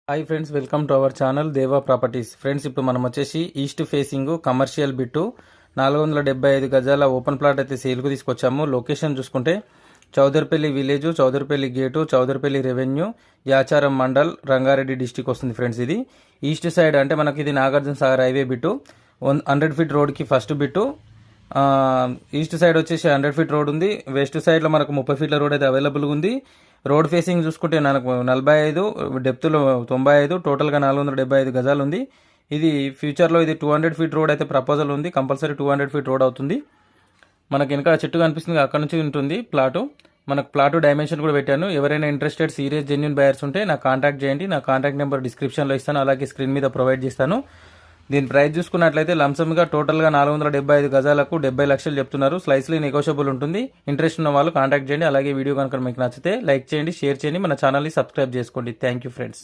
Hi friends, welcome to our channel దేవా properties. Friends, ఇప్పుడు మనం వచ్చేసి ఈస్ట్ ఫేసింగ్ కమర్షియల్ బిట్టు 475 గజాల ఓపెన్ ప్లాట్ అయితే సేల్కు తీసుకొచ్చాము. లొకేషన్ చూసుకుంటే Chowdaripalli village, Chowdaripalli gate, Chowdaripalli revenue, Yacharam mandal, Rangareddy district వస్తుంది. ఫ్రెండ్స్, ఇది ఈస్ట్ సైడ్ అంటే మనకి ఇది Nagarjuna Sagar highway bit. 100 feet రోడ్కి ఫస్ట్ బిట్టు. ఈస్ట్ సైడ్ వచ్చేసి 100 ఫీట్ రోడ్ ఉంది. వెస్ట్ సైడ్లో మనకు 30 ఫీట్ల రోడ్ అయితే అవైలబుల్గా ఉంది. రోడ్ ఫేసింగ్ చూసుకుంటే మనకు 45, డెప్త్లో 95, టోటల్గా 475 గజాలు ఉంది. ఇది ఫ్యూచర్లో ఇది 200 ఫీట్ రోడ్ అయితే ప్రపోజల్ ఉంది. కంపల్సరీ 200 ఫీట్ రోడ్ అవుతుంది. మనకి వెనక చెట్టు కనిపిస్తుంది, అక్కడ నుంచి ఉంటుంది ప్లాటు. మనకు ప్లాటు డైమెన్షన్ కూడా పెట్టాను. ఎవరైనా ఇంట్రెస్టెడ్ సీరియస్ జెన్యూన్ బయర్స్ ఉంటే నాకు కాంటాక్ట్ చేయండి. నా కాంటాక్ట్ నెంబర్ డిస్క్రిప్షన్లో ఇస్తాను, అలాగే స్క్రీన్ మీద ప్రొవైడ్ చేస్తాను. దీని ప్రైస్ చూసుకున్నట్లయితే లంసమ్గా టోటల్గా 475 గజాలకు 70 లక్షలు చెప్తున్నారు. స్లైస్లీ నెగోషియబుల్ ఉంటుంది. ఇంట్రెస్ట్ ఉన్న వాళ్ళు కాంటాక్ట్ చేయండి. అలాగే వీడియో కనుక మీకు నచ్చితే లైక్ చేయండి, షేర్ చేయండి, మన ఛానల్ని సబ్స్క్రైబ్ చేసుకోండి. Thank you friends.